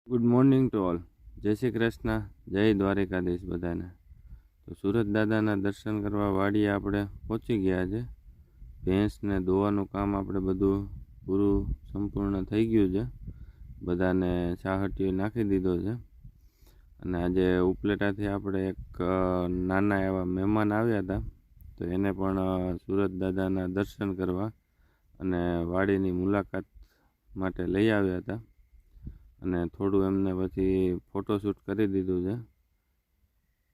Good morning to all. જય શ્રી કૃષ્ણ, જય દ્વારિકાધીશ બધાને. તો સુરત દાદાના દર્શન કરવા વાડીએ આપણે પહોંચી ગયા છે. ભેંસને દોવાનું કામ આપણે બધું પૂરું સંપૂર્ણ થઈ ગયું છે. બધાને ચાહટીઓ નાખી દીધો છે. અને આજે ઉપલેટાથી આપણે એક નાના એવા મહેમાન આવ્યા હતા, તો એને પણ સુરત દાદાના દર્શન કરવા અને વાડીની મુલાકાત માટે લઈ આવ્યા હતા. અને થોડું એમને પછી ફોટોશૂટ કરી દીધું છે,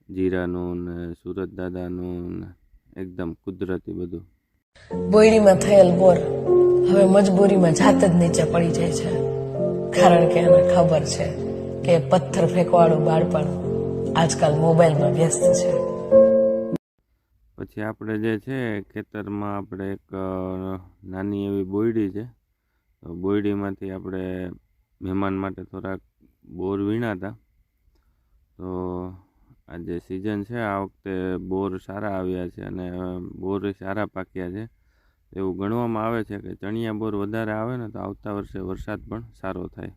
જીરાનું ને સુરત દાદાનું ને એકદમ કુદરતી બધું. બોયડીમાં થયેલ બોર હવે મજબૂરીમાં જાત જ નીચે પડી જાય છે, કારણ કે એને ખબર છે કે પથ્થર ફેંકવાળું બાળપણ આજકાલ મોબાઈલમાં વ્યસ્ત છે. પછી આપણે જે છે ખેતરમાં આપણે એક નાની એવી બોયડી છે, તો બોયડીમાંથી આપણે મહેમાન માટે થોડાક બોર વીણા હતા. તો આ જે સિઝન છે આ વખતે બોર સારા આવ્યા છે અને બોર સારા પાક્યા છે. એવું ગણવામાં આવે છે કે ચણિયા બોર વધારે આવે ને તો આવતા વર્ષે વરસાદ પણ સારો થાય.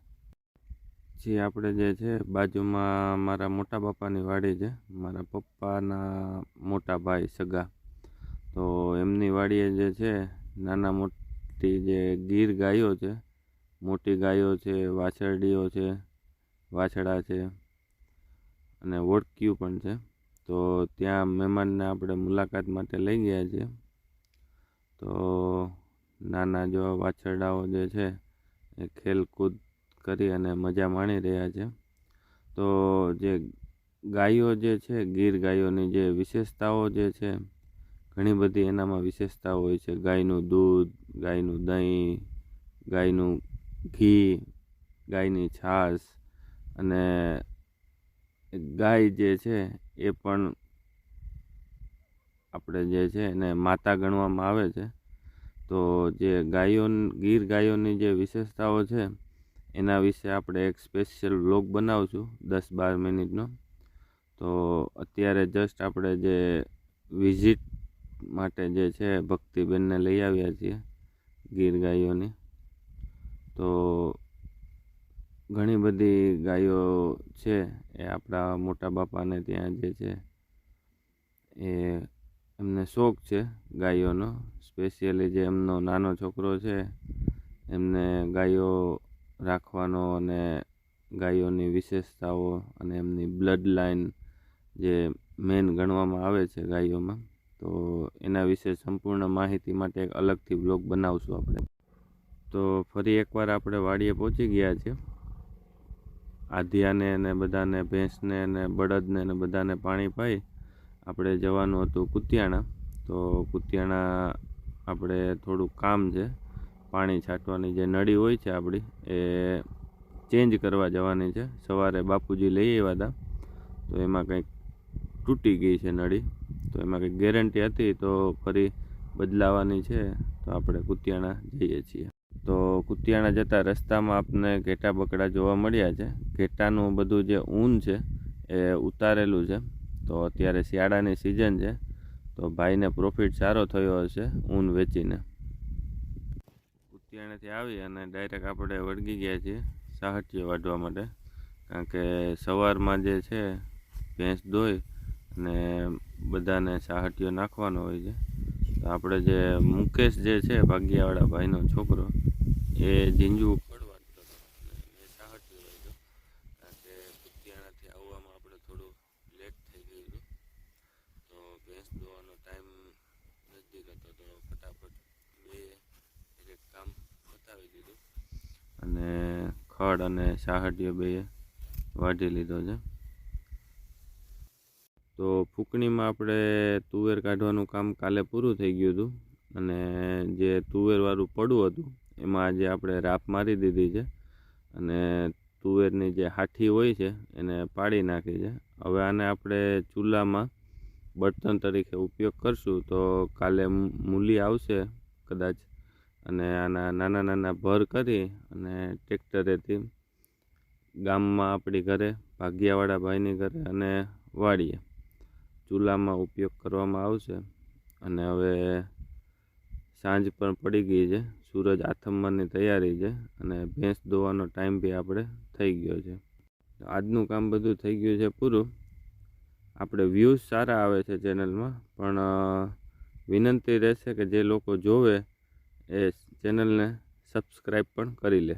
પછી આપણે જે છે બાજુમાં મારા મોટા બાપાની વાડી છે, મારા પપ્પાના મોટા ભાઈ સગા. તો એમની વાડીએ જે છે નાના મોટી જે ગીર ગાયો છે, મોટી ગાયો છે, વાછરડીઓ છે, વાછડા છે અને ઓળખ્યું પણ છે. તો ત્યાં મહેમાનને આપણે મુલાકાત માટે લઈ ગયા છીએ. તો નાના જો વાછરડાઓ જે છે એ ખેલકૂદ કરી અને મજા માણી રહ્યા છે. તો જે ગાયો જે છે, ગીર ગાયોની જે વિશેષતાઓ જે છે, ઘણી બધી એનામાં વિશેષતાઓ હોય છે. ગાયનું દૂધ, ગાયનું દહીં, ગાયનું ઘી, ગાયની છાશ, અને ગાય જે છે એ પણ આપણે જે છે એને માતા ગણવામાં આવે છે. તો જે ગીર ગાયોની જે વિશેષતાઓ છે એના વિશે આપણે એક સ્પેશિયલ વ્લોગ બનાવશું 10-12 મિનિટનો. તો અત્યારે જસ્ટ આપણે જે વિઝિટ માટે જે છે ભક્તિબેનને લઈ આવ્યા છીએ ગીર ગાયોની. તો ઘણી બધી ગાયો છે એ આપણા મોટા બાપાને ત્યાં જે છે એ એમને શોખ છે ગાયોનો. સ્પેશિયલી જે એમનો નાનો છોકરો છે એમને ગાયો રાખવાનો અને ગાયોની વિશેષતાઓ અને એમની બ્લડ લાઈન જે મેન ગણવામાં આવે છે ગાયોમાં, તો એના વિશે સંપૂર્ણ માહિતી માટે એક અલગથી બ્લોગ બનાવશું આપણે. તો ફરી એકવાર આપણે વાડીએ પહોંચી ગયા છીએ. આધિયાને અને બધાને ભેંસને અને બળદને અને બધાને પાણી પાઈ આપણે જવાનું હતું કુતિયાણા. તો કુતિયાણા આપણે થોડું કામ છે, પાણી છાંટવાની જે નળી હોય છે આપણી એ ચેન્જ કરવા જવાની છે. સવારે બાપુજી લઈ આવ્યા હતા, તો એમાં કંઈક તૂટી ગઈ છે નળી. તો એમાં કંઈક ગેરંટી હતી તો ફરી બદલાવાની છે. તો આપણે કુતિયાણા જઈએ છીએ. તો કુતિયાણા જતા રસ્તામાં આપને ઘેટા બકડા જોવા મળ્યા છે. ઘેટાનું બધું જે ઊન છે એ ઉતારેલું છે. તો અત્યારે શિયાળાની સિઝન છે, તો ભાઈને પ્રોફિટ સારો થયો હશે ઊન વેચીને. કુતિયાણાથી આવી અને ડાયરેક્ટ આપણે વળગી ગયા છીએ ચાહટીઓ વાઢવા માટે, કારણ કે સવારમાં જે છે ભેંસ દોઈ અને બધાને ચાહટીઓ નાખવાનો હોય છે. તો આપણે જે મુકેશ જે છે ભાગિયાવાળા ભાઈનો છોકરો, એ ઝીંઝું પડવાડતો હતો અને મેં ચાહટીઓ વાઢ્યો, કારણ કે કુતિયાણાથી આવવામાં આપણે થોડું લેટ થઈ ગયું હતું. તો ભેંસ દોવાનો ટાઈમ નજીક હતો, તો ફટાફટ એક કામ પતાવી દીધું અને ખડ અને ચાહટીઓ બે વાઢી લીધો છે. તો ફૂંકણીમાં આપણે તુવેર કાઢવાનું કામ કાલે પૂરું થઈ ગયું હતું અને જે તુવેરવાળું પડવું હતું એમાં આજે આપણે રાપ મારી દીધી છે અને તુવેરની જે હાઠી હોય છે એને પાડી નાખી છે. હવે આને આપણે ચૂલામાં બળતણ તરીકે ઉપયોગ કરશું. તો કાલે મૂલી આવશે કદાચ, અને આના નાના નાના ભર કરી અને ટ્રેક્ટરેથી ગામમાં આપણી ઘરે ભાગિયાવાળા ભાઈની ઘરે અને વાડીએ ચૂલામાં ઉપયોગ કરવામાં આવશે. અને હવે સાંજ પણ પડી ગઈ છે, સૂરજ આથમવાની તૈયારી છે અને ભેંસ દોવાનો ટાઈમ બી આપણે થઈ ગયો છે. આજનું કામ બધું થઈ ગયું છે પૂરું. આપણે વ્યૂઝ સારા આવે છે ચેનલમાં, પણ વિનંતી રહેશે કે જે લોકો જોવે એ ચેનલને સબસ્ક્રાઈબ પણ કરી લે.